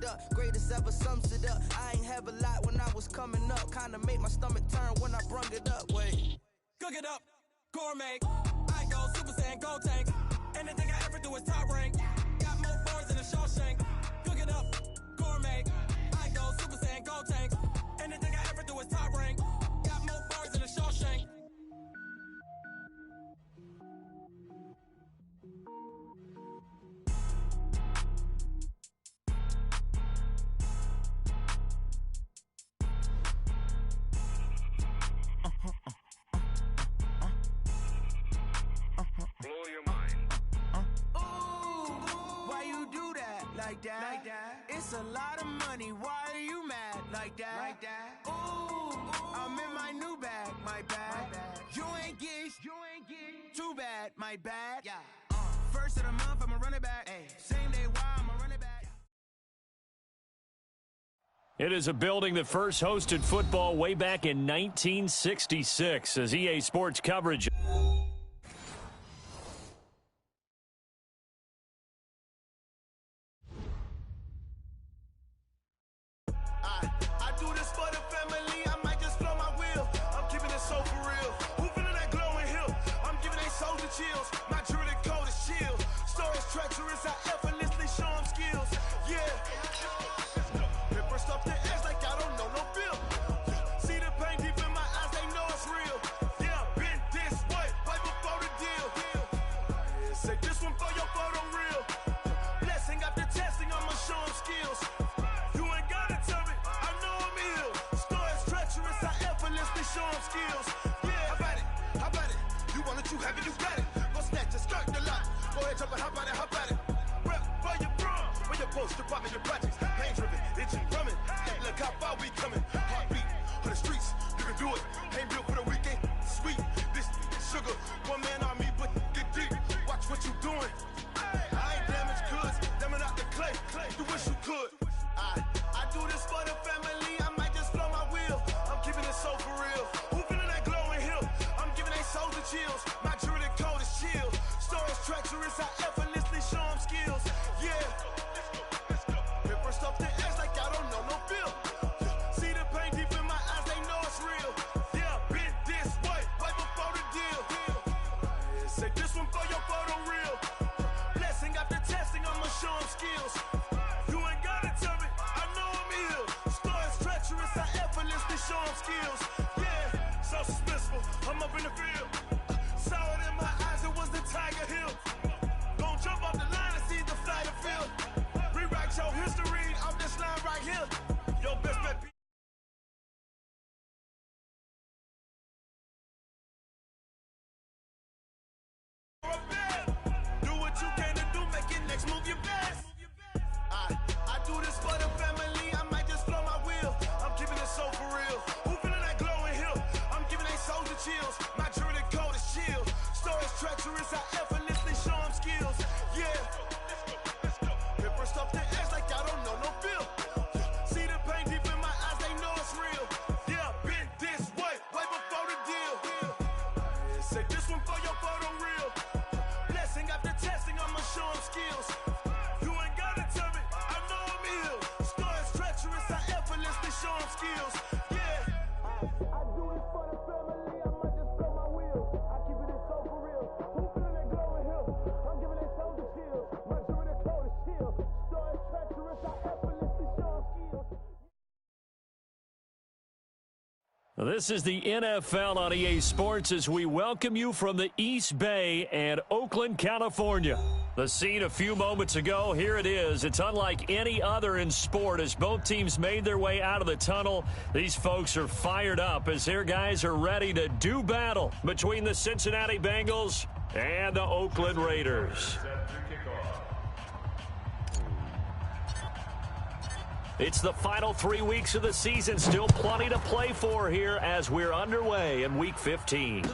up. Greatest ever sums it up. I ain't have a lot when I was coming up. Kinda made my stomach turn when I brung it up. Wait. Cook it up, gourmet. I go Super Saiyan, Gold Tank. Anything I ever do is top rank. Got more bars than a Shawshank. Cook it up, gourmet. I go Super Saiyan, Gold Tank. Anything I ever do is top rank. Got more bars than a Shawshank. Blow your mind. Why you do that like that? It's a lot of money. Why are you mad like that? Ooh, I'm in my new bag, my bad. You ain't get too bad, my bad. Yeah. First of the month, I'ma run it back. Same day, why I'ma run it back. It is a building that first hosted football way back in 1966 as EA Sports coverage. I do this for the family, I might just blow my wheel. I'm keeping it so for real. Who feeling that glowing hill? I'm giving they souls the chills. My jewelry code is chill. Stories treacherous, I effortlessly show them skills. Yeah. Paper stuff the edge like I don't know no bill. See the pain deep in my eyes, they know it's real. Yeah, been this way, right before the deal. Say this one for your photo real. Blessing after testing, I'ma show them skills. Show them skills. Yeah, how about it? You want it, you have it, you got it. Go snatch it, skirt the lot. Go ahead, jump it, how about it? Rep for your bro, where your post, your poppin', your projects. Pain driven, itching, drumming. Hey, look how far we coming. Heartbeat on the streets, you can do it. Ain't built for the weekend, sweet. This sugar, one man army, but get deep. Watch what you doing. I ain't damaged goods, damn out the clay. You wish you could. I do this for the family, I might just blow my wheel. I'm keeping it so for real. Who feeling that glowing hill? I'm giving they souls the chills. My jewelry code is chill. Stories treacherous, I effortlessly show them skills. Yeah. Paper stuff the edge like I don't know no bill. See the pain deep in my eyes, they know it's real. Yeah, been this way, right before the deal. Say this one for your photo real. Blessing after testing, I'ma show them skills. You ain't gotta tell me, I know I'm ill. Stories treacherous, I effortlessly show them skills. Yeah, so suspenseful, I'm up in the field. Saw it in my eyes, it was the Tiger Hill. Gon' jump off the line and see the flight of field. Rewrite your history off this line right here. Your best bet be do what you can to do, make it next move your best. I do this for the family, I might just blow my wheel. I'm keeping it so for real. Who feeling that glowing hill? I'm giving they souls the chills. My jewelry code is chill. Stories treacherous, I effortlessly show them skills. Yeah. Paper stuff the edge like I don't know no bill. See the pain deep in my eyes, they know it's real. Yeah, been this way, right before the deal. Say this one for your photo real. Blessing after testing, I'ma show them skills. You ain't gotta tell me, I know I'm ill. Stories treacherous, I effortlessly show them skills. Yeah. I do this for the family, I might just blow my wheel. I keep it so for real. Who feeling that glowing hill? I'm giving they souls the chills. My jewelry code is chill. Stories treacherous, I effortlessly show them skills. This is the NFL on EA Sports as we welcome you from the East Bay and Oakland, California. The scene a few moments ago, here it is. It's unlike any other in sport as both teams made their way out of the tunnel. These folks are fired up as their guys are ready to do battle between the Cincinnati Bengals and the Oakland Raiders. It's the final 3 weeks of the season. Still plenty to play for here as we're underway in Week 15.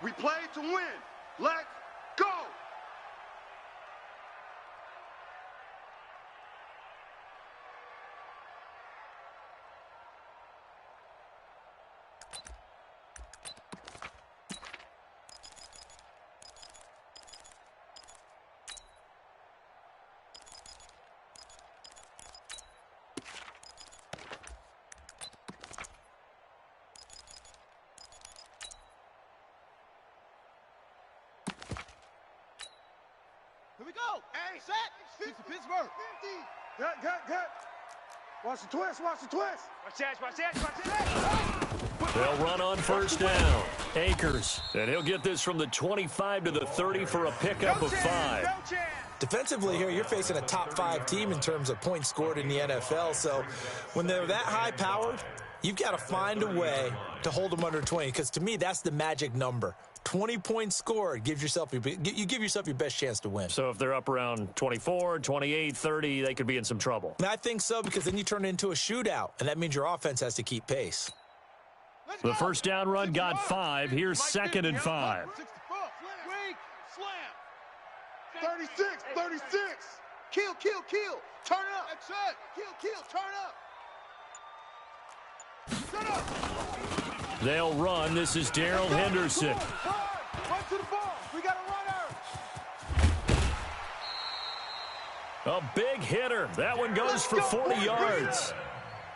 We play to win. Let's go! Here we go. Hey, set. It's Pittsburgh. 50. Good. Watch the twist. Watch the twist. Watch that. They'll run on first down. Akers. And he'll get this from the 25 to the 30 for a pickup of 5. Defensively here, you're facing a top 5 team in terms of points scored in the NFL. So when they're that high-powered, you've got to find a way to hold them under 20. Because to me, that's the magic number. 20 points scored, you give yourself your best chance to win. So if they're up around 24, 28, 30, they could be in some trouble. And I think so, because then you turn it into a shootout, and that means your offense has to keep pace. The first down run got 5. Here's 2nd and 5. 36. Kill. Turn up. That's it. Kill. Turn up. Shut up. They'll run. This is Darrell Henderson. Run to the ball. We got a runner. A big hitter. That one goes for 40 yards.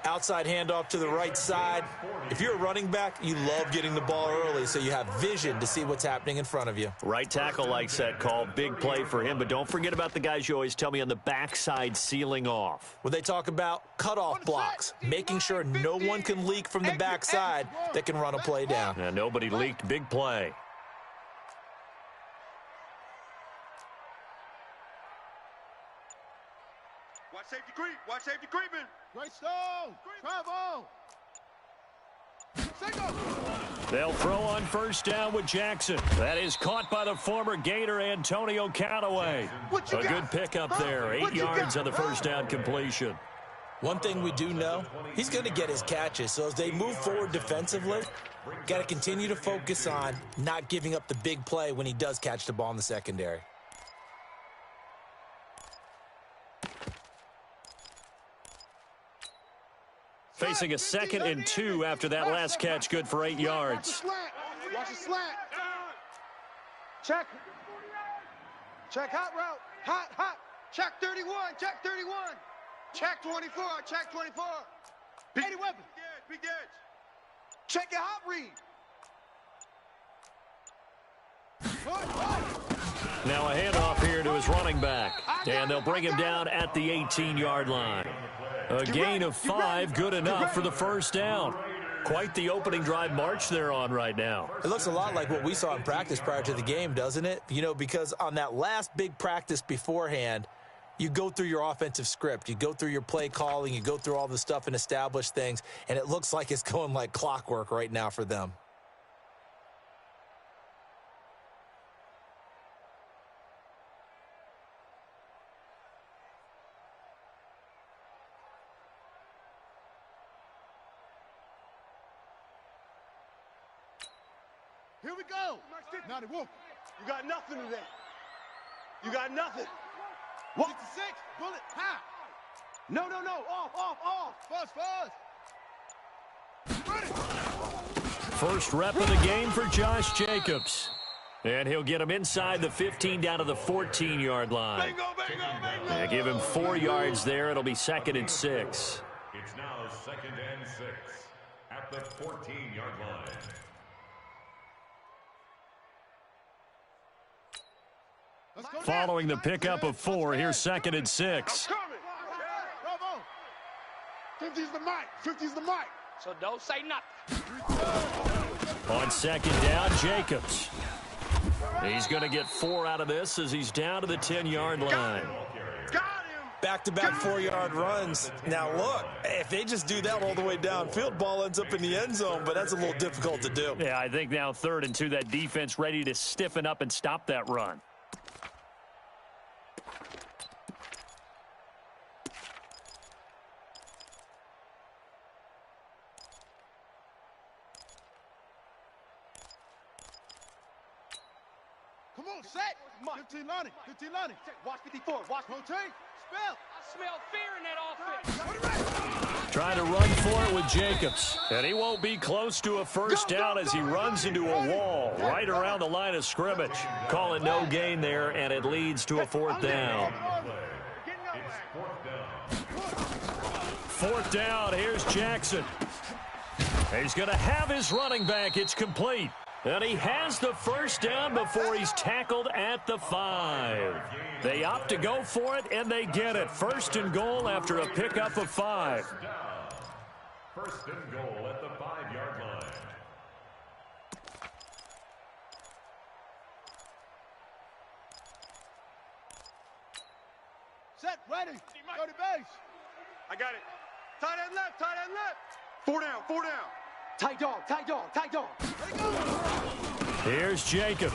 Outside handoff to the right side. If you're a running back, you love getting the ball early so you have vision to see what's happening in front of you. Right tackle likes that call. Big play for him. But don't forget about the guys you always tell me on the backside sealing off. When they talk about cutoff blocks, making sure no one can leak from the backside that can run a play down. And nobody leaked. Big play. Watch safety creeping. Great stone. Travel. They'll throw on first down with Jackson. That is caught by the former Gator Antonio Callaway. A good pickup there. 8 yards on the first down completion. One thing we do know, he's going to get his catches. So as they move forward defensively, got to continue to focus on not giving up the big play when he does catch the ball in the secondary. Facing a 2nd and 2 after that last catch, good for 8 yards. Watch the slant. Check hot route. Hot. Check 31. Check 24. Any weapon. Big edge. Check your hot read. Now a handoff here to his running back. And they'll bring him down at the 18-yard line. A gain of 5, good enough for the first down. Quite the opening drive march they're on right now. It looks a lot like what we saw in practice prior to the game, doesn't it? You know, because on that last big practice beforehand, you go through your offensive script. You go through your play calling. You go through all the stuff and establish things. And it looks like it's going like clockwork right now for them. Here we go. Now they walk. You got nothing today. You got nothing. 66. Bullet. Ha. No. Off. Fuzz. First rep of the game for Josh Jacobs. And he'll get him inside the 15 down to the 14-yard line. Bingo. They give him 4 yards there. It'll be 2nd and 6. It's now 2nd and 6 at the 14-yard line. Following the pickup of 4, here's 2nd and 6. 50's the mic. So don't say nothing. On 2nd down, Jacobs. He's going to get 4 out of this as he's down to the 10-yard line. Got him. Back-to-back 4-yard runs. Now, look, if they just do that all the way downfield, ball ends up in the end zone, but that's a little difficult to do. Yeah, I think now 3rd and 2, that defense ready to stiffen up and stop that run. Come on, set. 15 Lonnie. Watch 54. Watch. Rotate. Spell. I smell fear in that offense. Trying to run for it with Jacobs. And he won't be close to a first down as he runs into a wall right around the line of scrimmage. Call it no gain there, and it leads to a 4th down. It's 4th down. 4th down, here's Jackson. He's going to have his running back. It's complete. And he has the first down before he's tackled at the 5. They opt to go for it, and they get it. First and goal after a pickup of 5. First and goal at the 5-yard line. Set, ready, go to base. I got it. Tight end left, tight end left. 4 down, 4 down. Tight dog, tight dog, tight dog. Here's Jacobs.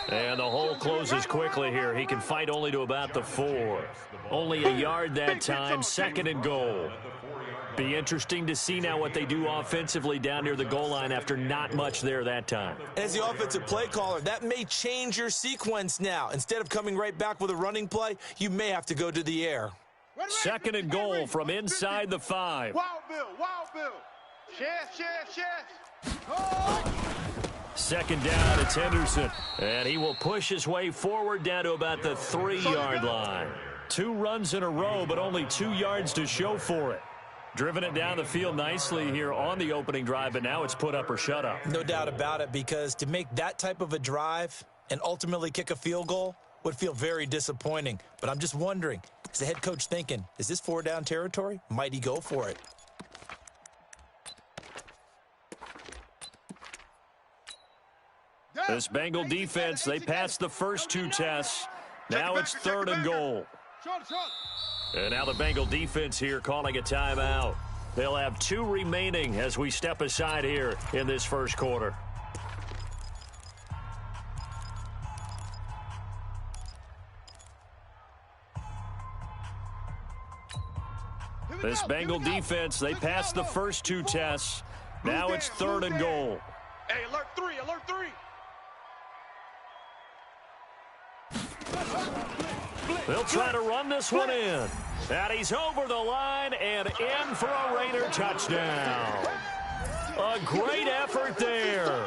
And the hole closes quickly here. He can fight only to about the 4. Only a yard that time, second and goal. Be interesting to see now what they do offensively down near the goal line after not much there that time. As the offensive play caller, that may change your sequence now. Instead of coming right back with a running play, you may have to go to the air. Second and goal from inside the 5. Wild Bill, Wild Bill. Chest. Second down, it's Henderson. And he will push his way forward down to about the 3-yard line. 2 runs in a row, but only 2 yards to show for it. Driven it down the field nicely here on the opening drive, but now it's put up or shut up. No doubt about it, because to make that type of a drive and ultimately kick a field goal would feel very disappointing. But I'm just wondering, is the head coach thinking, is this 4-down territory? Might he go for it? This Bengal defense, they passed the first 2 tests. Now it's third and goal. And now the Bengal defense here calling a timeout. They'll have 2 remaining as we step aside here in this first quarter. This Bengal defense, they passed the first 2 tests. Now it's third and goal. Hey, alert 3, alert 3. They'll try to run this one in. And he's over the line and in for a Raider touchdown. A great effort there.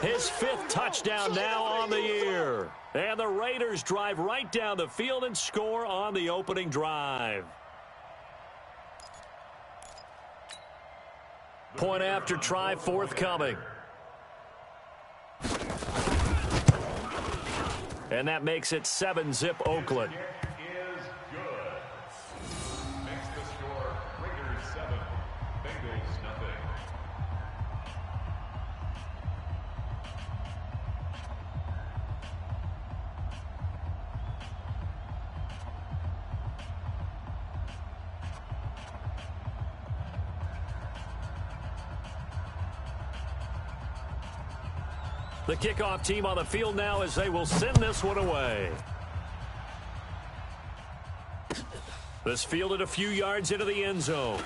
His 5th touchdown now on the year. And the Raiders drive right down the field and score on the opening drive. Point after try forthcoming. And that makes it 7-zip Oakland. Is good. Makes the score Raiders 7, Bengals nothing. The kickoff team on the field now as they will send this one away. This fielded a few yards into the end zone.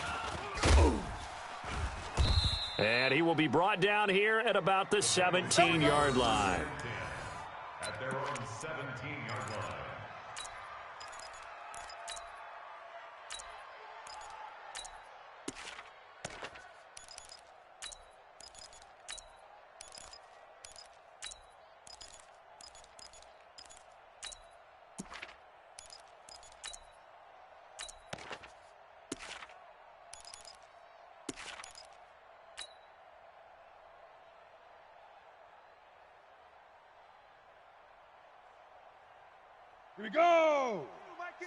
And he will be brought down here at about the 17-yard line. At their own 17-yard line. Here we go!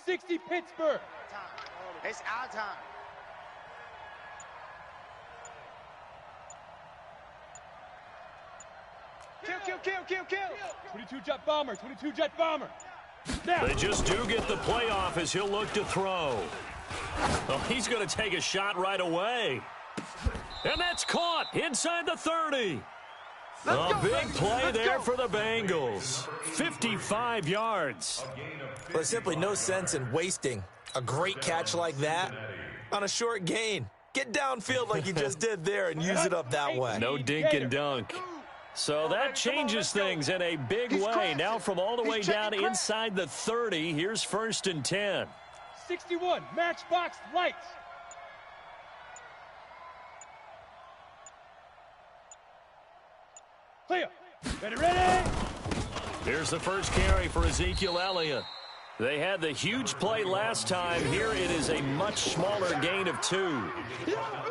60 Pittsburgh. It's our time. Kill. 22 jet bomber, 22 jet bomber. Now. They just do get the playoff as he'll look to throw. Well, he's going to take a shot right away. And that's caught inside the 30. A big play there for the Bengals. 55 yards. Well, there's simply no sense in wasting a great catch like that on a short gain. Get downfield like you just did there and use it up that way. No dink and dunk. So that changes things in a big way. Now from all the way down inside the 30, here's 1st and 10. 61, matchbox lights. Clear. Ready. Here's the first carry for Ezekiel Elliott. They had the huge play last time. Here it is a much smaller gain of 2.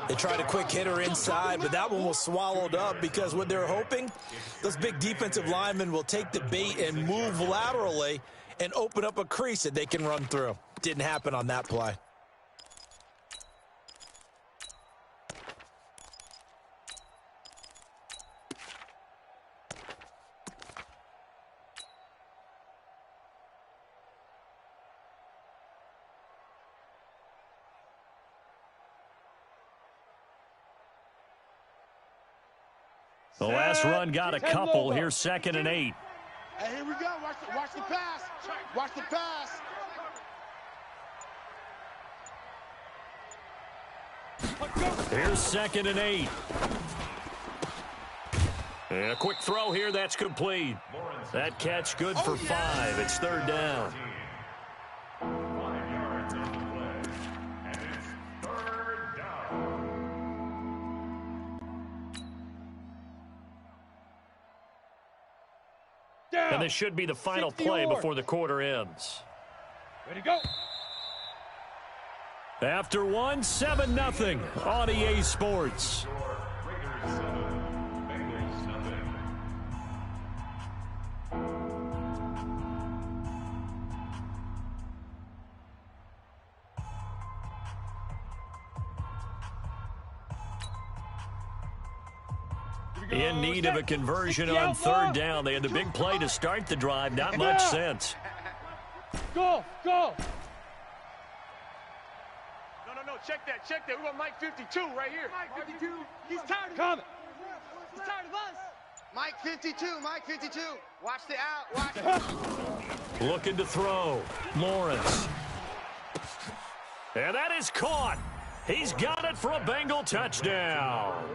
They tried a quick hitter inside, but that one was swallowed up because what they're hoping, those big defensive linemen will take the bait and move laterally and open up a crease that they can run through. Didn't happen on that play. The last run got a couple. Here's 2nd and 8. Hey, here we go. Watch the pass. Watch the pass. Here's 2nd and 8. And a quick throw here. That's complete. That catch good for 5. It's 3rd down. 5 yards on the play. And it's 3rd down. And this should be the final play before the quarter ends. Ready to go. After 1, 7-0 on EA Sports. Raiders 7, Bengals 0. In need of a conversion on 3rd down. They had the big play to start the drive. Not much sense. Go, go. No, check that. We want Mike 52 right here. Mike 52. He's tired of Coming. He's tired of us. Mike 52. Watch the out. Watch. Looking to throw. Lawrence. And that is caught. He's got it for a Bengal touchdown.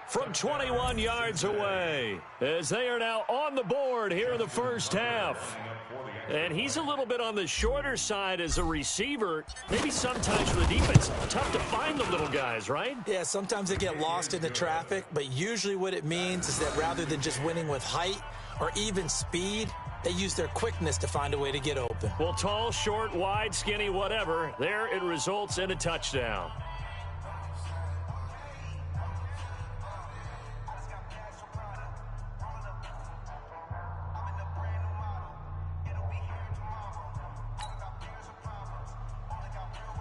From 21 yards away, as they are now on the board here in the first half. And he's a little bit on the shorter side as a receiver. Maybe sometimes for the defense, tough to find the little guys, right? Yeah, sometimes they get lost in the traffic, but usually what it means is that rather than just winning with height or even speed, they use their quickness to find a way to get open. Well, tall, short, wide, skinny, whatever, there it results in a touchdown.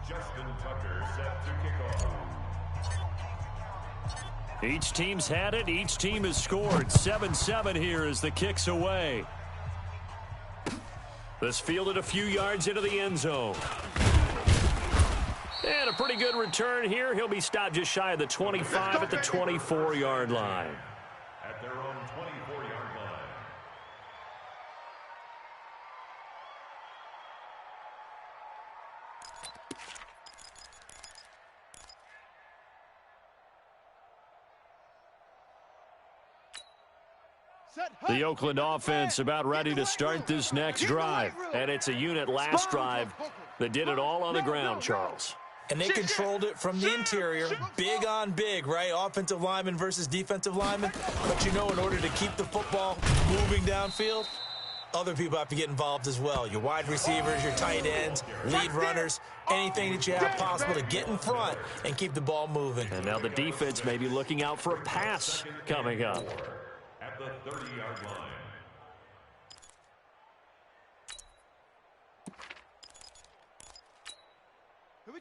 Justin Tucker set to kick off. Each team's had it. Each team has scored. 7-7 here as the kick's away. This fielded a few yards into the end zone. And a pretty good return here. He'll be stopped just shy of the 25 at the 24-yard line. At their own 24-yard line. The Oakland offense about ready to start this next drive. And it's a unit last drive that did it all on the ground, Charles. And they controlled it from the interior, big on big, right? Offensive lineman versus defensive lineman. But you know, in order to keep the football moving downfield, other people have to get involved as well. Your wide receivers, your tight ends, lead runners, anything that you have possible to get in front and keep the ball moving. And now the defense may be looking out for a pass coming up. At the 30-yard line.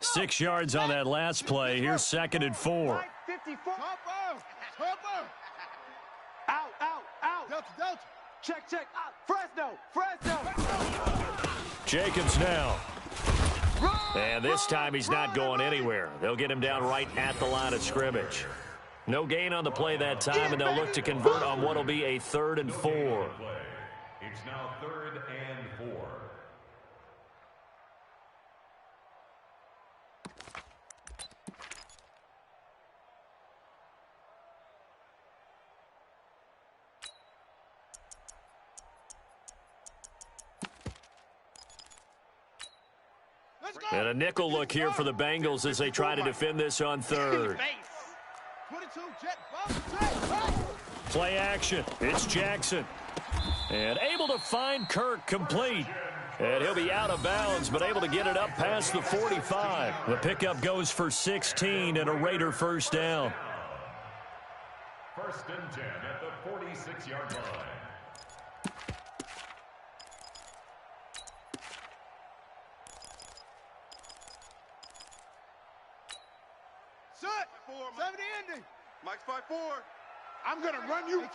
6 yards on that last play. Here's 2nd and 4. 54. Out. Delta. Check. Fresno. Jacobs now. And this time he's not going anywhere. They'll get him down right at the line of scrimmage. No gain on the play that time, and they'll look to convert on what will be a 3rd and 4. It's now 3rd and 4. And a nickel look here for the Bengals as they try to defend this on 3rd. Play action. It's Jackson. And able to find Kirk complete. And he'll be out of bounds, but able to get it up past the 45. The pickup goes for 16 and a Raider first down. 1st and 10 at the 46-yard line. Set. 70 Indy. Mike's 5-4. I'm going to run you. 18.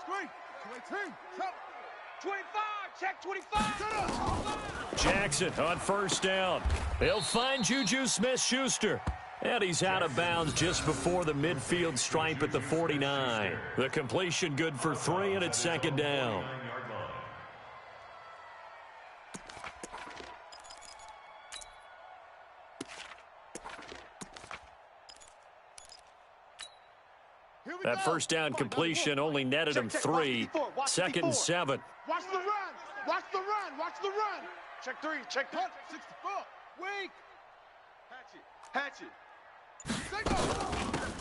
25. Check 25. Jackson on first down. He'll find Juju Smith-Schuster. And he's out of bounds just before the midfield stripe at the 49. The completion good for 3, and it's 2nd down. That first down completion only netted him 3. 2nd and 7. Watch the run. Watch the run. Watch the run. Check 3. Check 3. 64. Weak. Hatchet.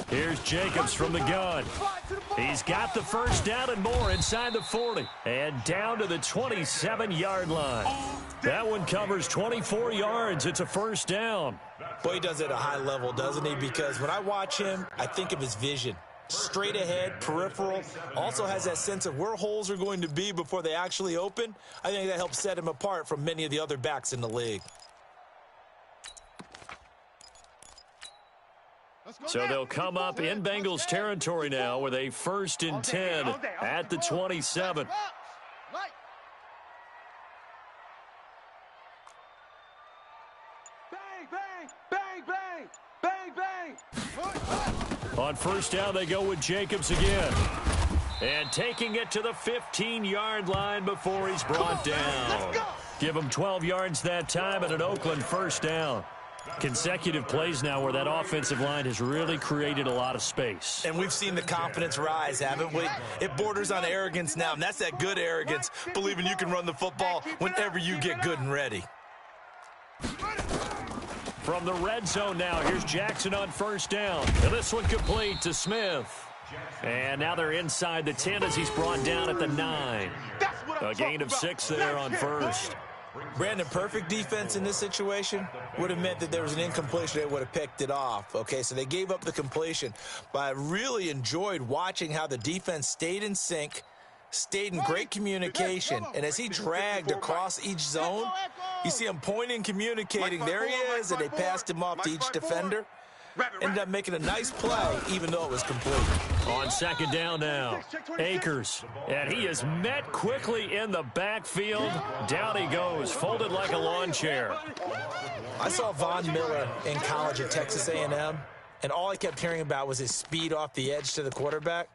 Here's Jacobs from the gun. He's got the first down and more inside the 40. And down to the 27-yard line. That one covers 24 yards. It's a first down. Boy, he does it at a high level, doesn't he? Because when I watch him, I think of his vision. Straight ahead, peripheral, also has that sense of where holes are going to be before they actually open. I think that helps set him apart from many of the other backs in the league. So they'll come up in Bengals territory now with a 1st and 10 at the 27. On first down, they go with Jacobs again. And taking it to the 15-yard line before he's brought down. Give him 12 yards that time and an Oakland first down. Consecutive plays now where that offensive line has really created a lot of space. And we've seen the confidence rise, haven't we? It borders on arrogance now, and that's that good arrogance, believing you can run the football whenever you get good and ready. From the red zone now, here's Jackson on first down. And this one complete to Smith. And now they're inside the 10 as he's brought down at the 9. A gain of 6 there on first. Brandon, perfect defense in this situation would have meant that there was an incompletion. They would have picked it off. Okay, so they gave up the completion. But I really enjoyed watching how the defense stayed in sync, stayed in great communication. And as he dragged across each zone, you see him pointing, communicating. There he is, and they passed him off to each defender. Ended up making a nice play, even though it was complete. On 2nd down now, Akers. And he is met quickly in the backfield. Down he goes, folded like a lawn chair. I saw Von Miller in college at Texas A&M, and all I kept hearing about was his speed off the edge to the quarterback.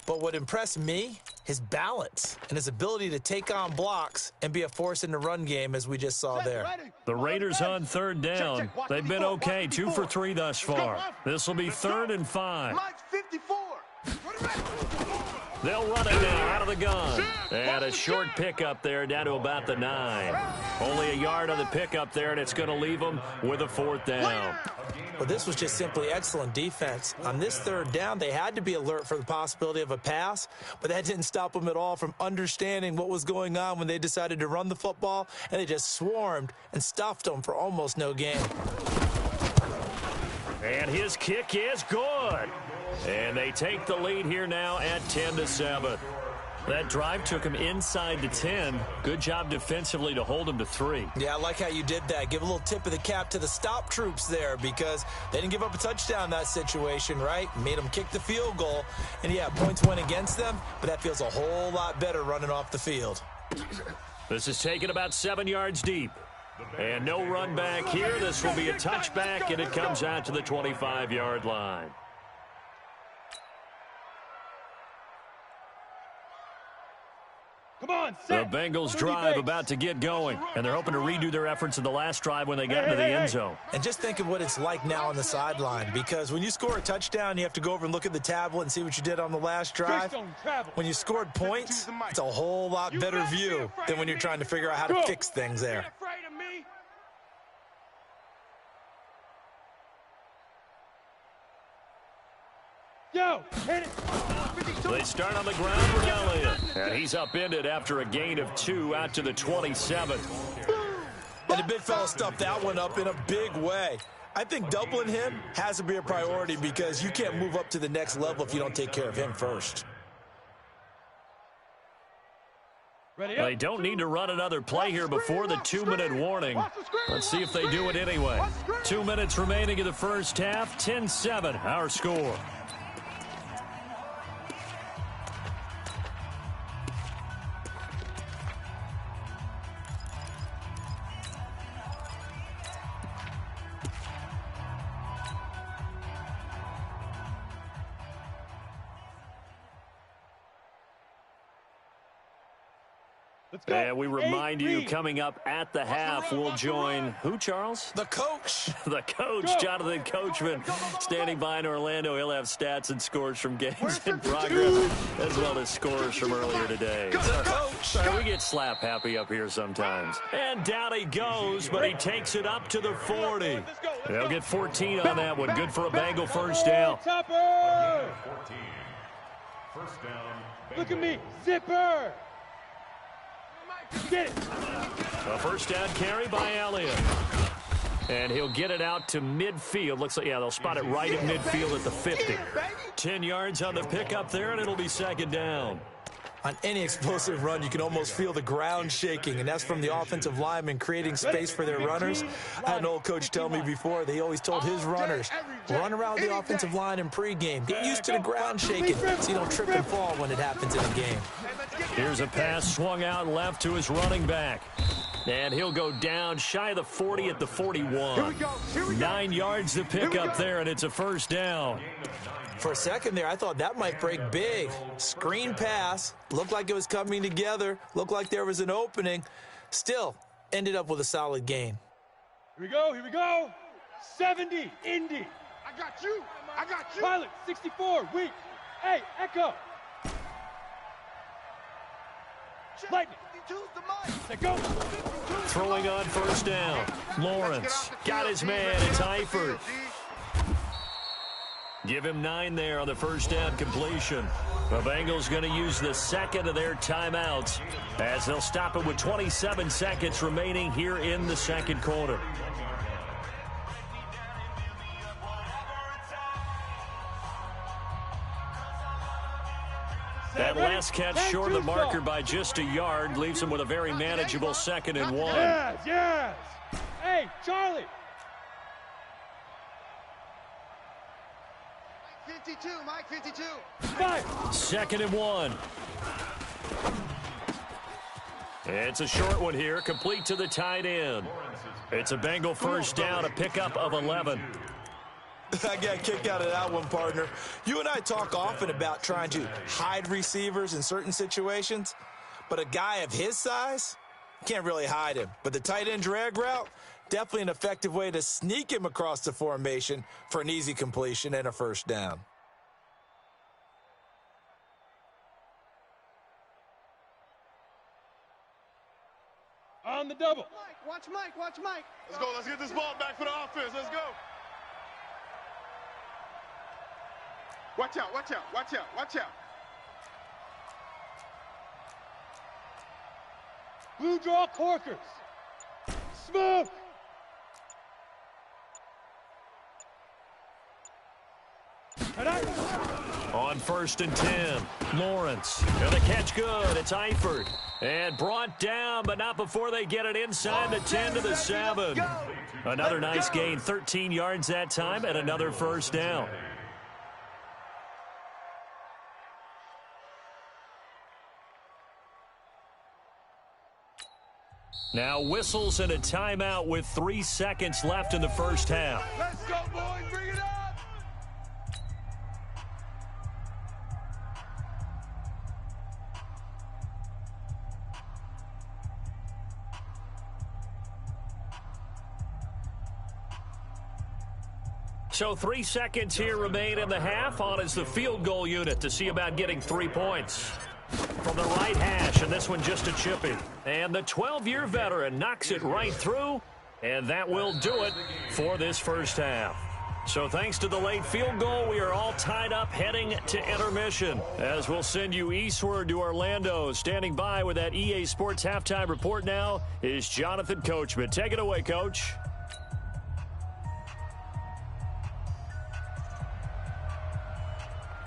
But what impressed me, his balance and his ability to take on blocks and be a force in the run game, as we just saw there. The Raiders on 3rd down. They've been okay, 2 for 3 thus far. This will be 3rd and 5. They'll run it now out of the gun. And a short pickup there down to about the 9. Only a yard on the pickup there, and it's going to leave them with a 4th down. Well, this was just simply excellent defense. On this 3rd down, they had to be alert for the possibility of a pass, but that didn't stop them at all from understanding what was going on when they decided to run the football, and they just swarmed and stuffed them for almost no gain. And his kick is good. And they take the lead here now at 10-7. That drive took him inside the 10. Good job defensively to hold him to 3. Yeah, I like how you did that. Give a little tip of the cap to the stop troops there, because they didn't give up a touchdown in that situation, right? Made them kick the field goal. And, yeah, points went against them, but that feels a whole lot better running off the field. This is taken about 7 yards deep. And no run back here. This will be a touchback, and it comes out to the 25-yard line. Come on, the Bengals drive about to get going, and they're hoping to redo their efforts in the last drive when they got into the end zone. And just think of what it's like now on the sideline, because when you score a touchdown, you have to go over and look at the tablet and see what you did on the last drive. When you scored points, it's a whole lot better view than when you're trying to figure out how to fix things there. Yo, hit it. They start on the ground with Elliott. And he's upended after a gain of 2 out to the 27. And the big fella stuffed that one up in a big way. I think doubling him has to be a priority because you can't move up to the next level if you don't take care of him first. They don't need to run another play here before the 2-minute warning. Let's see if they do it anyway. 2 minutes remaining in the first half. 10-7, our score. And we remind you, coming up at the half, we'll join who, Charles? The coach. The coach, Jonathan Coachman, standing by in Orlando. He'll have stats and scores from games in progress, as well as scores from earlier today. The coach. Sorry, we get slap happy up here sometimes. And down he goes, but he takes it up to the 40. They'll get 14 on that one. Good for a Bengal first down. Look at me, zipper. Get it. A first down carry by Elliott. And he'll get it out to midfield. Looks like, yeah, they'll spot it right at midfield at the 50. 10 yards on the pickup there, and it'll be second down. On any explosive run, you can almost feel the ground shaking, and that's from the offensive linemen creating space for their runners. I had an old coach tell me before, they always told his runners, run around the offensive line in pregame. Get used to the ground shaking so you don't trip and fall when it happens in a game. Here's a pass swung out left to his running back. And he'll go down shy of the 40 at the 41. 9 yards to pick up there, and it's a first down. For a second there, I thought that might break big. Screen pass. Looked like it was coming together. Looked like there was an opening. Still, ended up with a solid gain. Here we go, here we go. 70, Indy. I got you. I got you. Pilot, 64, weak. Hey, Echo. Lightning. Let go. Throwing on first down. Lawrence got his man. It's Eifert. Give him 9 there on the first down completion. The Bengals going to use the second of their timeouts as they'll stop it with 27 seconds remaining here in the second quarter. That last catch short of the marker by just a yard leaves him with a very manageable 2nd and 1. Yes, yes. Hey, Charlie. 52, Mike 52. 2nd and 1. It's a short one here, complete to the tight end. It's a Bengal first down, a pickup of 11. I got a kick out of that one, partner. You and I talk often about trying to hide receivers in certain situations, but a guy of his size can't really hide him. But the tight end drag route, definitely an effective way to sneak him across the formation for an easy completion and a first down. On the double. Mike, watch Mike, watch Mike. Let's go. Let's get this ball back for the offense. Let's go. Watch out, watch out, watch out, watch out. Blue draw corkers. Smoke. On 1st and 10, Lawrence. And the catch good. It's Eifert. And brought down, but not before they get it inside the 10 to the 7. Another nice gain, 13 yards that time, and another first down. Now whistles and a timeout with 3 seconds left in the first half. Let's go, boys. Bring it up. So 3 seconds here remain in the half. On is the field goal unit to see about getting 3 points. From the right hash, and this one just a chippy. And the 12-year veteran knocks it right through, and that will do it for this first half. So thanks to the late field goal, we are all tied up heading to intermission. As we'll send you eastward to Orlando. Standing by with that EA Sports halftime report now is Jonathan Coachman. Take it away, Coach.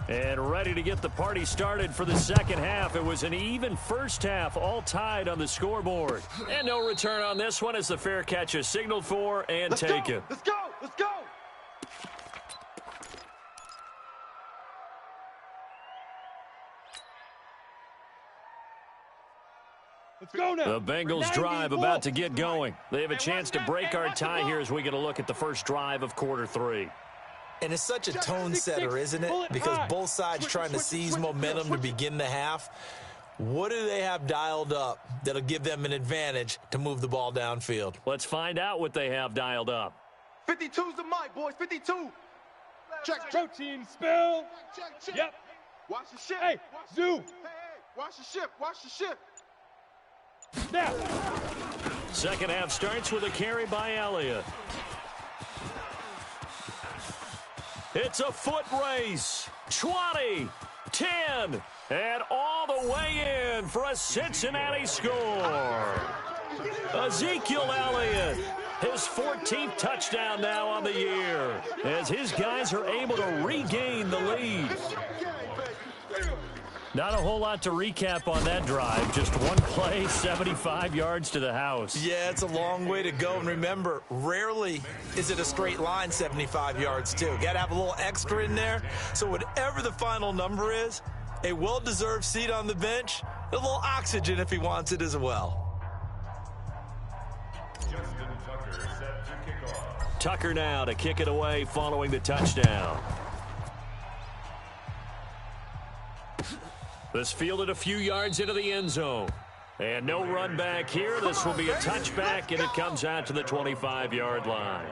And ready to get the party started for the second half. It was an even first half, all tied on the scoreboard. And no return on this one as the fair catch is signaled for and taken. Let's go! Let's go! Let's go now. The Bengals drive about to get going. They have a chance to break our tie here as we get a look at the first drive of quarter 3. And it's such a tone setter, isn't it? Because both sides trying to seize momentum to begin the half. What do they have dialed up that'll give them an advantage to move the ball downfield? Let's find out what they have dialed up. 52's the mic, boys. 52. Check. Protein spill. Check. Yep. Watch the ship. Hey, zoom. Hey, watch the ship. Watch the ship. Now. Second half starts with a carry by Elliott. It's a foot race. 20, 10, and all the way in for a Cincinnati score. Ezekiel Elliott, his 14th touchdown now on the year, as his guys are able to regain the lead. Not a whole lot to recap on that drive. Just one play, 75 yards to the house. Yeah, it's a long way to go. And remember, rarely is it a straight line 75 yards, too. Got to have a little extra in there. So whatever the final number is, a well-deserved seat on the bench, a little oxygen if he wants it as well. Tucker now to kick it away following the touchdown. This fielded a few yards into the end zone. And no run back here. This will be a touchback, and it comes out to the 25-yard line.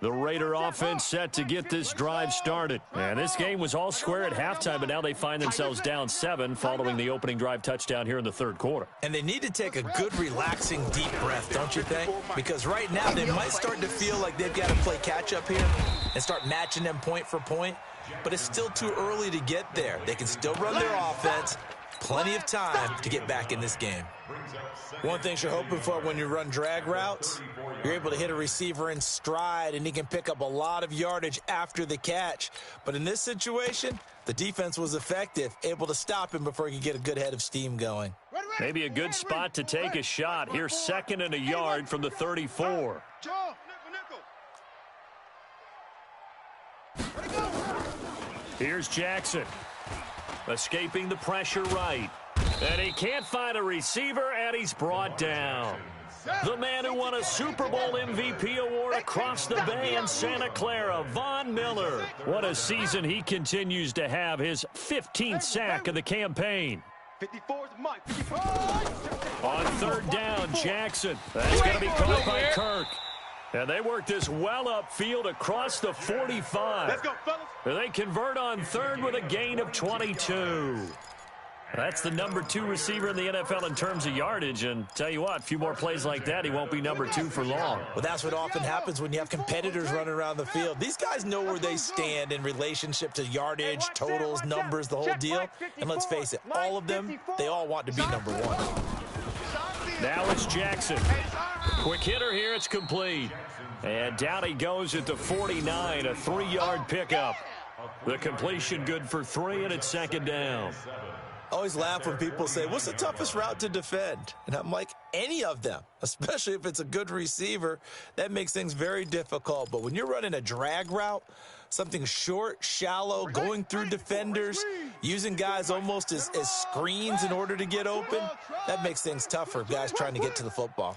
The Raider offense set to get this drive started. And this game was all square at halftime, but now they find themselves down 7 following the opening drive touchdown here in the third quarter. And they need to take a good, relaxing, deep breath, don't you think? Because right now they might start to feel like they've got to play catch-up here and start matching them point for point. But it's still too early to get there. They can still run their offense. Plenty of time to get back in this game. One thing you're hoping for when you run drag routes, you're able to hit a receiver in stride, and he can pick up a lot of yardage after the catch. But in this situation, the defense was effective, able to stop him before he could get a good head of steam going. Maybe a good spot to take a shot. Here's 2nd and a yard from the 34. Here's Jackson. Escaping the pressure right. And he can't find a receiver, and he's brought down. The man who won a Super Bowl MVP award across the bay in Santa Clara, Von Miller. What a season he continues to have, his 15th sack of the campaign. 54's the mic. 54. On third down, Jackson. That's going to be caught by Kirk. And they work this well upfield across the 45. Let's go, fellas. They convert on third with a gain of 22. That's the number 2 receiver in the NFL in terms of yardage. And tell you what, a few more plays like that, he won't be number 2 for long. Well, that's what often happens when you have competitors running around the field. These guys know where they stand in relationship to yardage, totals, numbers, the whole deal. And let's face it, all of them, they all want to be number 1. Now it's Jackson. Quick hitter here, it's complete. And down he goes at the 49, a 3-yard pickup. The completion good for 3, and it's 2nd down. I always laugh when people say, what's the toughest route to defend? And I'm like, any of them, especially if it's a good receiver. That makes things very difficult. But when you're running a drag route, something short, shallow, going through defenders, using guys almost as screens in order to get open, that makes things tough for guys trying to get to the football.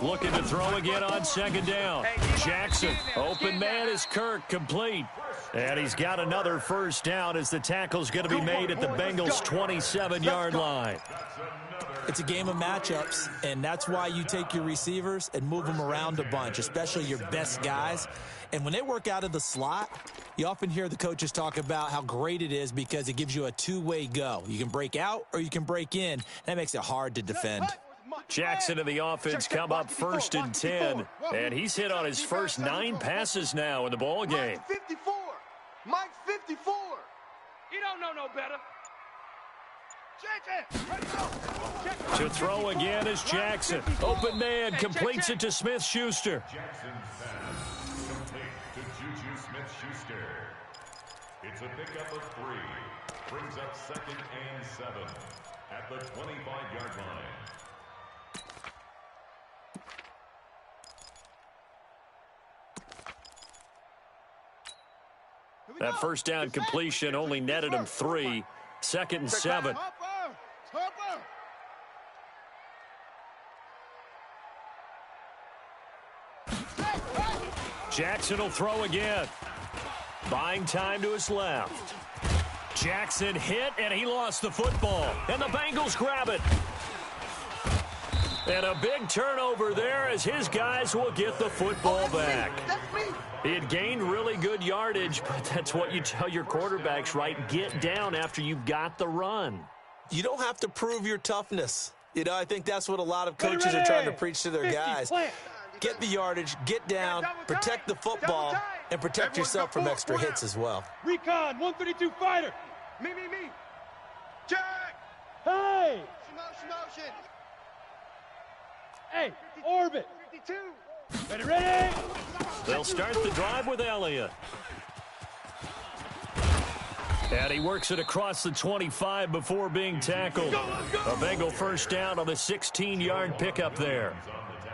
Looking to throw again on 2nd down. Jackson, open man is Kirk, complete. And he's got another first down as the tackle's going to be made at the Bengals' 27-yard line. It's a game of matchups, and that's why you take your receivers and move them around a bunch, especially your best guys. And when they work out of the slot, you often hear the coaches talk about how great it is because it gives you a two-way go. You can break out or you can break in. That makes it hard to defend. Jackson and the offense come up 1st and 10, and he's hit on his first 9 passes now in the ball game. Mike 54. Mike 54. You don't know no better. To throw again is Jackson. Open man, completes it to Smith-Schuster. Jackson's pass complete to Juju Smith-Schuster. It's a pickup of 3. Brings up 2nd and 7 at the 25-yard line. That first down completion only netted him 3. 2nd and 7. Jackson will throw again. Buying time to his left. Jackson hit, and he lost the football. And the Bengals grab it. And a big turnover there as his guys will get the football back. He had gained really good yardage, but that's what you tell your quarterbacks, right? Get down after you've got the run. You don't have to prove your toughness. You know, I think that's what a lot of coaches are trying to preach to their guys. Get the yardage, get down, protect the football, and protect yourself from extra hits as well. Recon, 132 fighter. Me. Jack. Hey. Motion. Hey, orbit. 52. Ready. They'll start the drive with Elliott. And he works it across the 25 before being tackled. A Bengal first down on the 16-yard pickup there.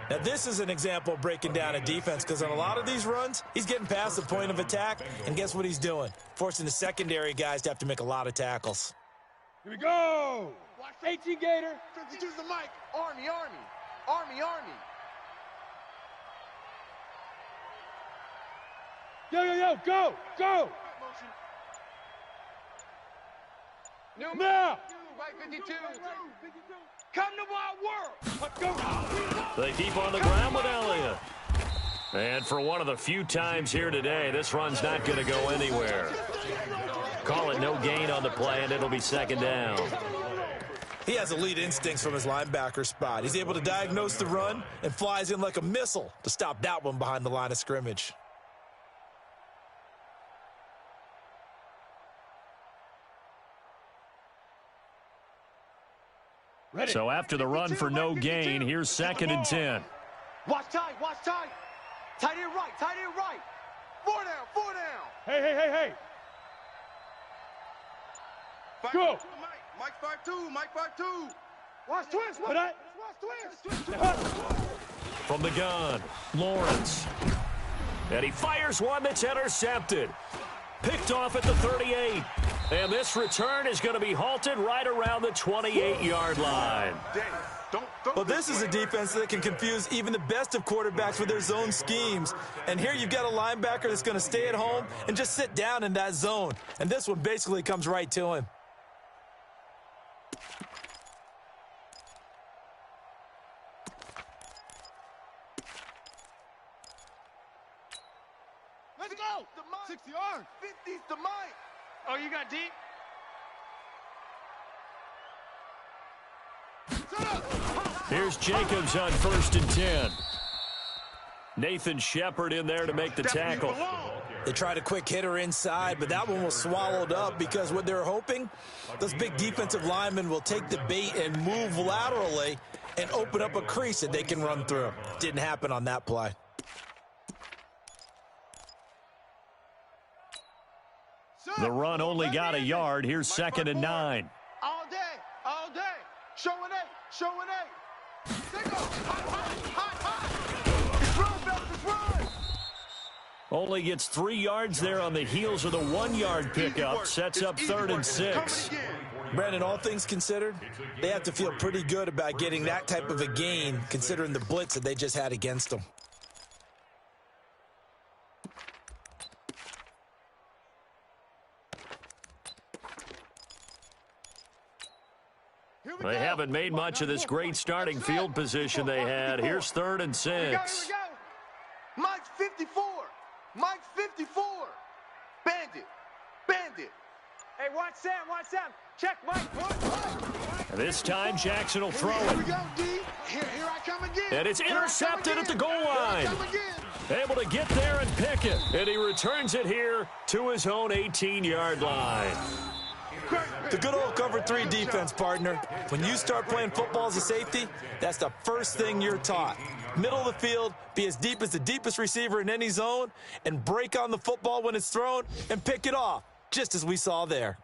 Now, this is an example of breaking down a defense because on a lot of these runs, he's getting past the point of attack, and guess what he's doing? Forcing the secondary guys to have to make a lot of tackles. Here we go. 18 Gator. 52's the mic. Army. Yo, go. Now. Mike 52. Come to my world. They keep on the ground with Elliott. And for one of the few times here today, this run's not going to go anywhere. Call it no gain on the play, and it'll be 2nd down. He has elite instincts from his linebacker spot. He's able to diagnose the run and flies in like a missile to stop that one behind the line of scrimmage. Ready. So after the run for no gain, here's 2nd and 10. Watch tight. Tight end right. 4 down. Hey. Go. Mike 5-2. Watch twist. From the gun, Lawrence. And he fires one that's intercepted. Picked off at the 38. And this return is going to be halted right around the 28-yard line. Well, this is a defense that can confuse even the best of quarterbacks with their zone schemes. And here you've got a linebacker that's going to stay at home and just sit down in that zone. And this one basically comes right to him. Let's go. 60 yards. 50's the mic. Oh, you got deep? Here's Jacobs on 1st and 10. Nathan Shepard in there to make the tackle. They tried a quick hitter inside, but that one was swallowed up because what they're hoping, those big defensive linemen will take the bait and move laterally and open up a crease that they can run through. Didn't happen on that play. The run only got a yard. Here's 2nd and 9. All day. Showing eight. They go. Hot. It's run, fellas, it's run. Only gets 3 yards there on the heels of the 1-yard pickup. Sets up 3rd and 6. Brandon, all things considered, they have to feel pretty good about getting that type of a gain considering the blitz that they just had against them. They haven't made much of this great starting field position they had. Here's 3rd and 6. Here we go. Mike's 54. Mike's 54. Bandit. Bandit. Hey, watch Sam. Check Mike. This time, Jackson will throw Here we it. go, D. Here I come again. And it's intercepted at the goal line. Able to get there and pick it. And he returns it here to his own 18-yard line. The good old cover 3 defense, partner. When you start playing football as a safety, that's the first thing you're taught. Middle of the field, be as deep as the deepest receiver in any zone, and break on the football when it's thrown and pick it off, just as we saw there.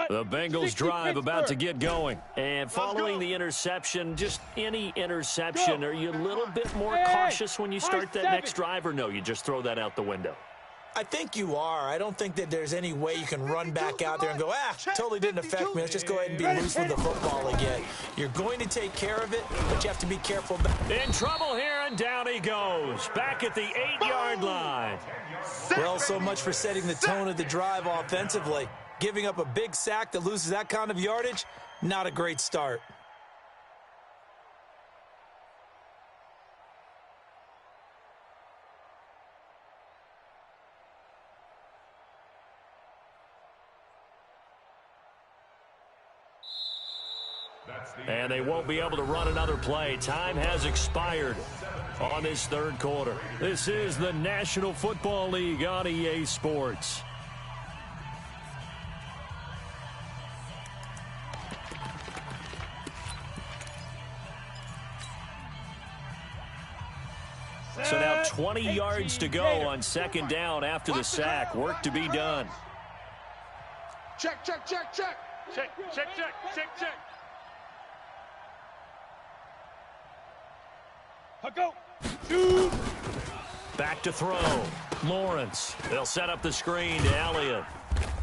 The Bengals drive about to get going. And following the interception, just any interception, are you a little bit more cautious when you start that next drive, or no, you just throw that out the window? I think you are. I don't think that there's any way you can run back out there and go, totally didn't affect me. Let's just go ahead and be loose with the football again. You're going to take care of it, but you have to be careful. In trouble here, and down he goes. Back at the 8-yard line. Well, so much for setting the tone of the drive offensively. Giving up a big sack that loses that kind of yardage, not a great start. And they won't be able to run another play. Time has expired on this 3rd quarter. This is the National Football League on EA Sports. So now 20 yards to go on 2nd down after the sack. Work to be done. Check. Go. Shoot. Back to throw. Lawrence. They'll set up the screen to Elliott.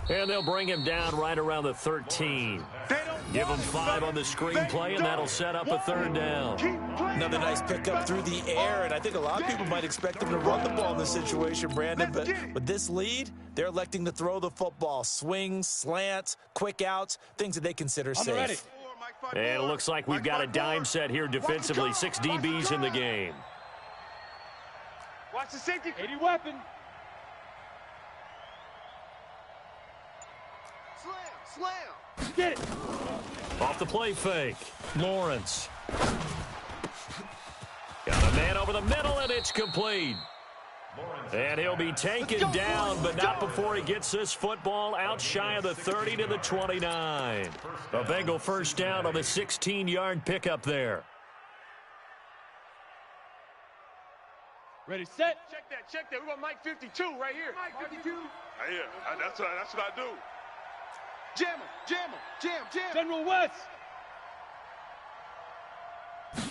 And they'll bring him down right around the 13. Give him 5 on the screenplay, and that'll set up a 3rd down. Another nice pickup through the air, and I think a lot of people might expect them to run the ball in this situation, Brandon, but with this lead, they're electing to throw the football. Swings, slants, quick outs, things that they consider safe. And it looks like we've got a dime set here defensively. 6 DBs in the game. Watch the safety. 80 weapon. Slam. Get it. Off the play fake. Lawrence. Got a man over the middle, and it's complete. And he'll be taken down, but not before he gets this football out shy of the 30 to the 29. A Bengal first down on the 16-yard pickup there. Ready, set. Check that. We got Mike 52 right here. Mike 52. Yeah, that's what I do. Jam. General West.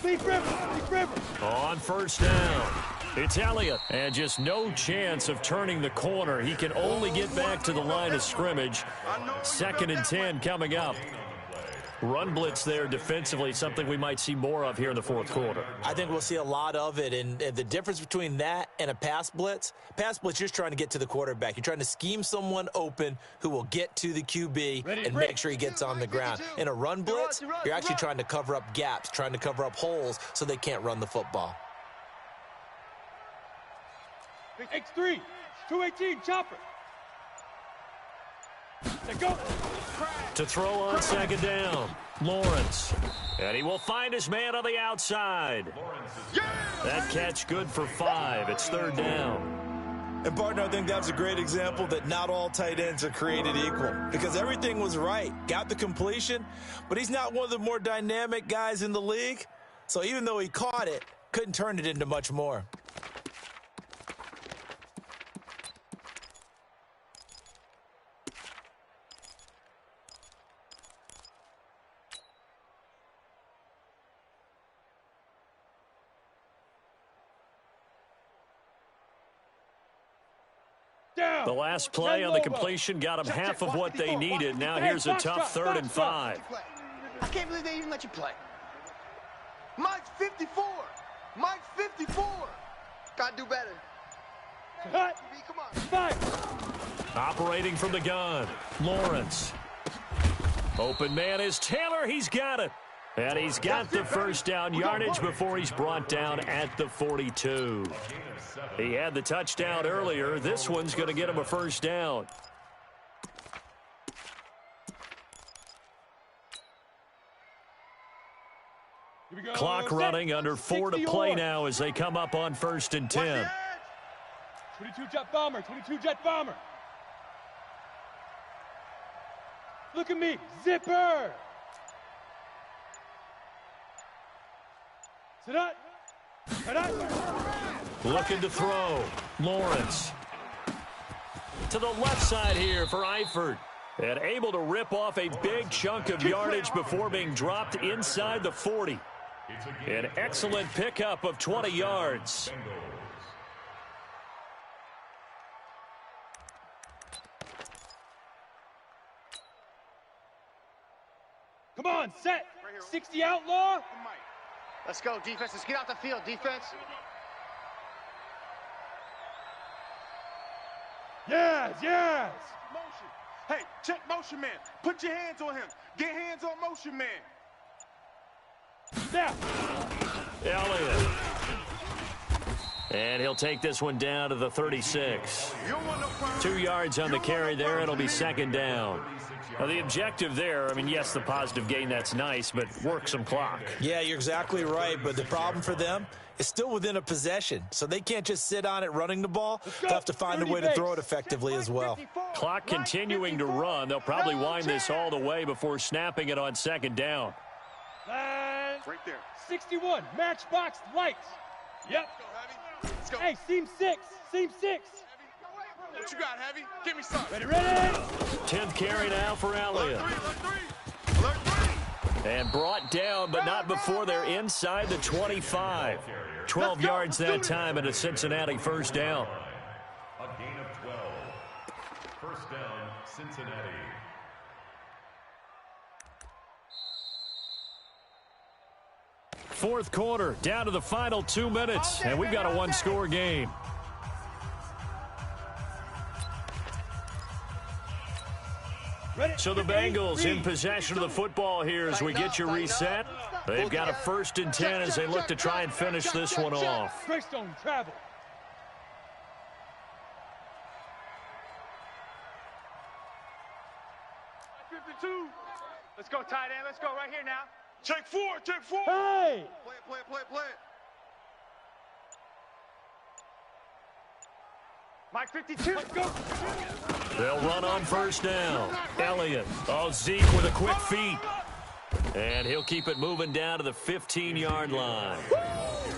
Leaf River. On first down, it's Elliott. And just no chance of turning the corner. He can only get back to the line of scrimmage. 2nd and 10 coming up. Run blitz there defensively, something we might see more of here in the 4th quarter. I think we'll see a lot of it, and the difference between that and a pass blitz, you're just trying to get to the quarterback. You're trying to scheme someone open who will get to the QB and make sure he gets on the ground. In a run blitz, you're actually trying to cover up gaps, trying to cover up holes so they can't run the football. X3, 218, chopper. Go. To throw on 2nd down, Lawrence. And he will find his man on the outside. That catch good for 5. It's 3rd down. And, partner, I think that was a great example that not all tight ends are created equal, because everything was right. Got the completion, but he's not one of the more dynamic guys in the league. So even though he caught it, couldn't turn it into much more. The last play on the completion got them half of what they needed. Now here's a tough 3rd and 5. I can't believe they even let you play. Mike's 54. Mike's 54. Gotta do better. Cut. Come on. 5. Operating from the gun, Lawrence. Open man is Taylor. He's got it. And he's got the first down yardage before he's brought down at the 42. He had the touchdown earlier. This one's going to get him a first down. Clock running, under 4 to play now as they come up on 1st and 10. 22 jet bomber, 22 jet bomber. Look at me, zipper. Sit up. Looking to throw. Lawrence. To the left side here for Eifert. And able to rip off a big chunk of yardage before being dropped inside the 40. An excellent pickup of 20 yards. Come on, set. 60 outlaw. Let's go, defense. Let's get out the field, defense. Yes. Motion. Hey, check motion man. Put your hands on him. Get hands on motion man. Snap. Elliott. And he'll take this one down to the 36. 2 yards on the carry there. It'll be 2nd down. Now, the objective there, I mean, yes, the positive gain, that's nice, but work some clock. Yeah, you're exactly right, but the problem for them is still within a possession, so they can't just sit on it running the ball. They'll have to find a way to throw it effectively as well. Clock continuing to run. They'll probably wind this all the way before snapping it on 2nd down. Right there. 61, matchbox lights. Yep. Let's go. Hey, seam 6. What you got, Heavy? Give me some. Ready. 10th carry now for Elliott. Alert three. And brought down, but not before they're inside the 25. 12 yards that time and a Cincinnati first down. A gain of 12. First down, Cincinnati. Fourth quarter, down to the final 2 minutes, and we've got a one-score game. So the Bengals in possession of the football here as we get you reset. They've got a 1st and 10 as they look to try and finish this one off. Greystone travel. Let's go, tight end. Let's go right here now. Check 4. Hey! Play it. Mike 52. Let's go. They'll run on first down. Elliott. Oh, Zeke with a quick feet. And he'll keep it moving down to the 15-yard line.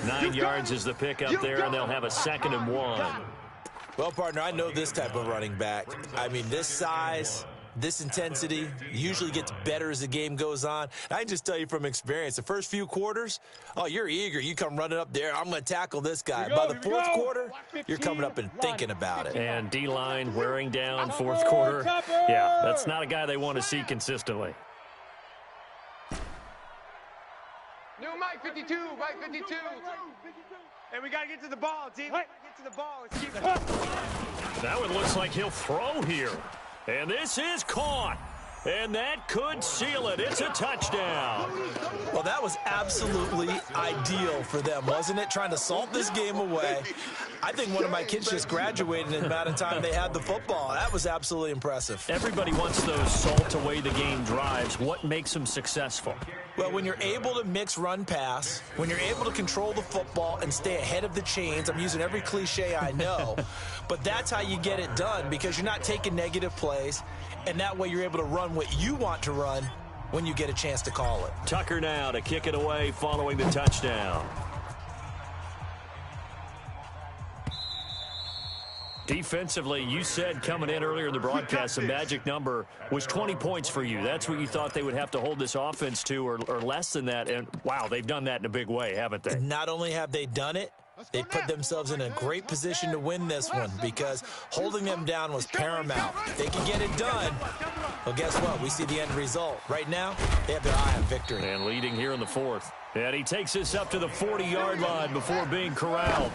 9 yards is the pickup there, and they'll have a 2nd and 1. Well, partner, I know this type of running back. I mean, this size, this intensity usually gets better as the game goes on. I can just tell you from experience, the first few quarters, oh, you're eager. You come running up there. I'm going to tackle this guy. By the 4th quarter, you're coming up and thinking about it. And D-line wearing down 4th quarter. Yeah, that's not a guy they want to see consistently. New Mike 52. And we got to get to the ball, team. Get to the ball. Let's keep it. That one looks like he'll throw here. And this is caught. And that could seal it. It's a touchdown. Well, that was absolutely ideal for them, wasn't it? Trying to salt this game away. I think one of my kids just graduated in the amount of time they had the football. That was absolutely impressive. Everybody wants those salt away the game drives. What makes them successful? Well, when you're able to mix run-pass, when you're able to control the football and stay ahead of the chains, I'm using every cliche I know, but that's how you get it done because you're not taking negative plays, and that way you're able to run what you want to run when you get a chance to call it. Tucker now to kick it away following the touchdown. Defensively, you said coming in earlier in the broadcast, the magic number was 20 points for you. That's what you thought they would have to hold this offense to or less than that. And, wow, they've done that in a big way, haven't they? Not only have they done it, they put themselves in a great position to win this one because holding them down was paramount. If they can get it done, well, guess what? We see the end result. Right now, they have their eye on victory. And leading here in the 4th. And he takes this up to the 40-yard line before being corralled.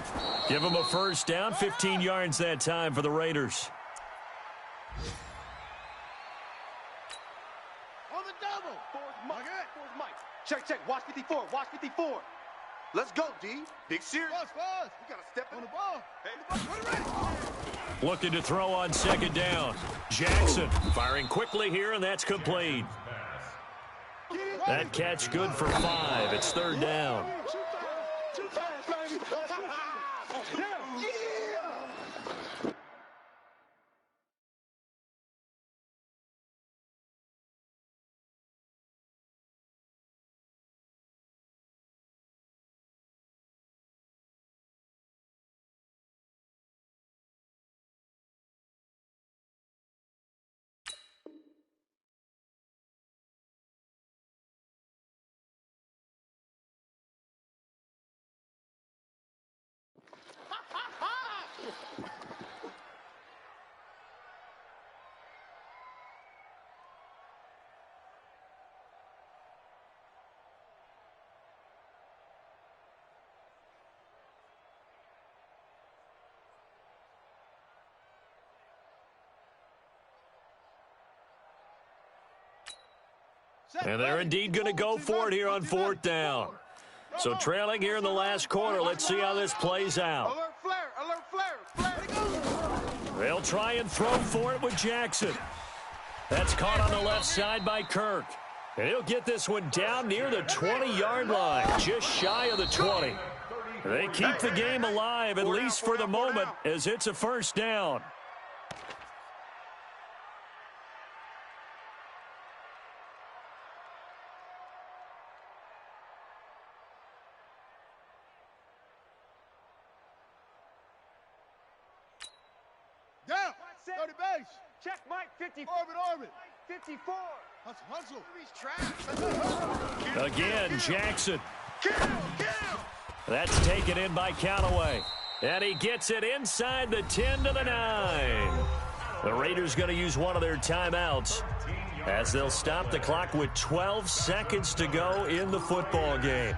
Give him a first down, 15 yards that time for the Raiders. Check, check. Watch 54. Watch 54. Let's go, D. Big series. We got to step on the ball. Hey, looking to throw on second down. Jackson firing quickly here, and that's complete. That catch good for 5. It's third down. And they're indeed going to go for it here on fourth down. So trailing here in the last quarter. Let's see how this plays out. Alert flare, alert flare. They'll try and throw for it with Jackson. That's caught on the left side by Kirk. And he'll get this one down near the 20-yard line, just shy of the 20. They keep the game alive, at least for the moment, as it's a first down. Down. 30 base. Check Mike, 54. Orbit. 54. Hustle. Again, Jackson. Kill. That's taken in by Callaway. And he gets it inside the 10 to the 9. The Raiders going to use one of their timeouts as they'll stop the clock with 12 seconds to go in the football game.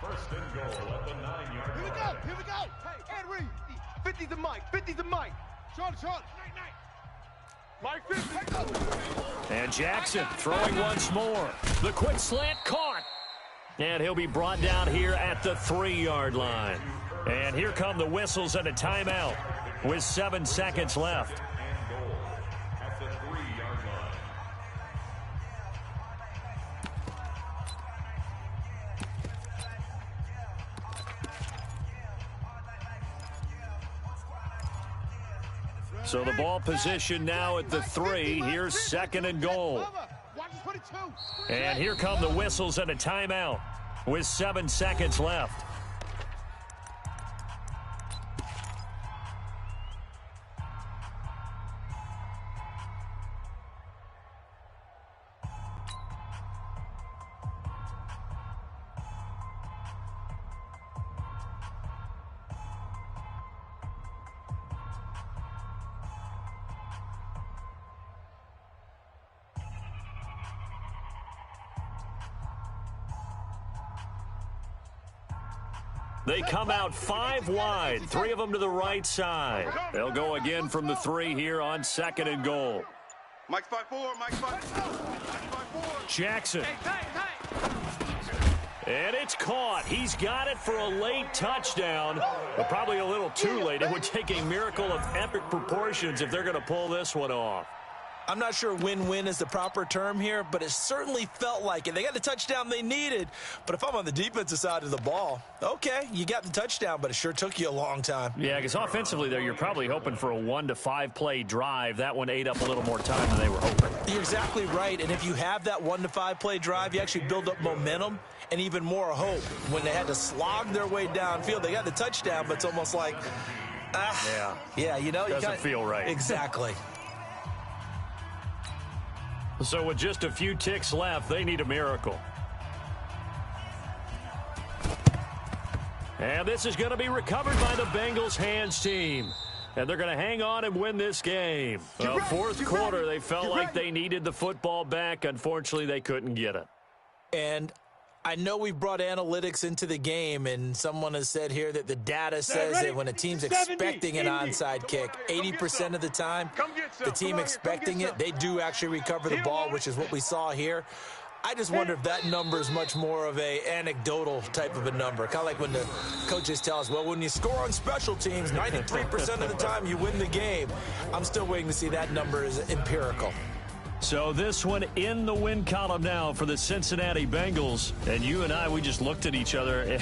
First and goal at the 9-yard line. Here we go. Hey, Ed Reed. 50 to Mike. Short. Mike 50. And Jackson throwing once more. The quick slant caught. And he'll be brought down here at the 3-yard line. And here come the whistles and a timeout with 7 seconds left. And goal at the 3-yard line. So the ball position now at the 3. Here's second and goal. And here come the whistles and a timeout with 7 seconds left. They come out 5 wide, 3 of them to the right side. They'll go again from the 3 here on second and goal. Mike's 5'4". Jackson. And it's caught. He's got it for a late touchdown, but probably a little too late. It would take a miracle of epic proportions if they're going to pull this one off. I'm not sure win-win is the proper term here, but it certainly felt like it. They got the touchdown they needed, but if I'm on the defensive side of the ball, okay, you got the touchdown, but it sure took you a long time. Yeah, because offensively there, you're probably hoping for a 1 to 5 play drive. That one ate up a little more time than they were hoping. You're exactly right, and if you have that 1 to 5 play drive, you actually build up momentum and even more hope. When they had to slog their way downfield, they got the touchdown, but it's almost like, yeah, you know, doesn't feel right. Exactly. So with just a few ticks left, they need a miracle. And this is going to be recovered by the Bengals hands team. And they're going to hang on and win this game. Fourth quarter, they felt like they needed the football back. Unfortunately, they couldn't get it. And I know we brought analytics into the game, and someone has said here that the data says that when a team's expecting an onside kick, 80% of the time, the team expecting it, they do actually recover the ball, which is what we saw here. I just wonder if that number is much more of a anecdotal type of a number. Kind of like when the coaches tell us, well, when you score on special teams, 93% of the time you win the game. I'm still waiting to see that number is empirical. So this one in the win column now for the Cincinnati Bengals. And you and I, we just looked at each other,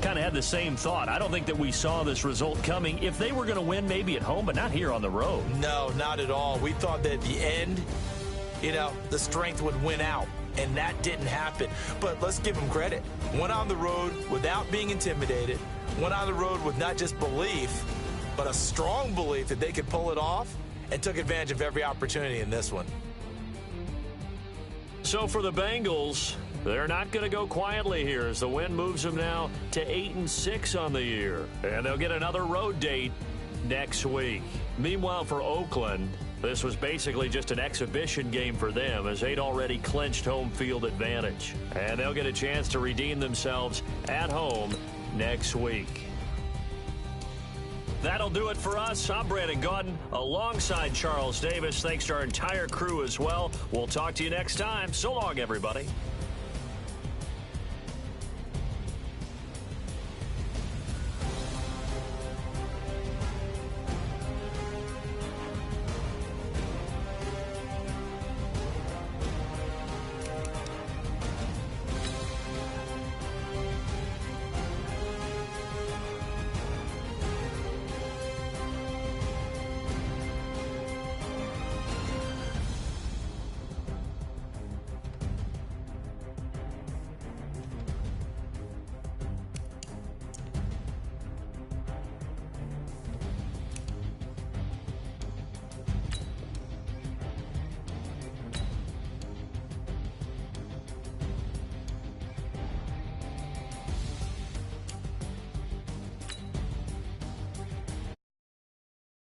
kind of had the same thought. I don't think that we saw this result coming. If they were going to win, maybe at home, but not here on the road. No, not at all. We thought that at the end, the strength would win out. And that didn't happen. But let's give them credit. Went on the road without being intimidated. Went on the road with not just belief, but a strong belief that they could pull it off, and took advantage of every opportunity in this one. So for the Bengals, they're not going to go quietly here as the win moves them now to 8-6 on the year. And they'll get another road date next week. Meanwhile, for Oakland, this was basically just an exhibition game for them as they'd already clinched home field advantage. And they'll get a chance to redeem themselves at home next week. That'll do it for us. I'm Brandon Gaudin alongside Charles Davis. Thanks to our entire crew as well. We'll talk to you next time. So long, everybody.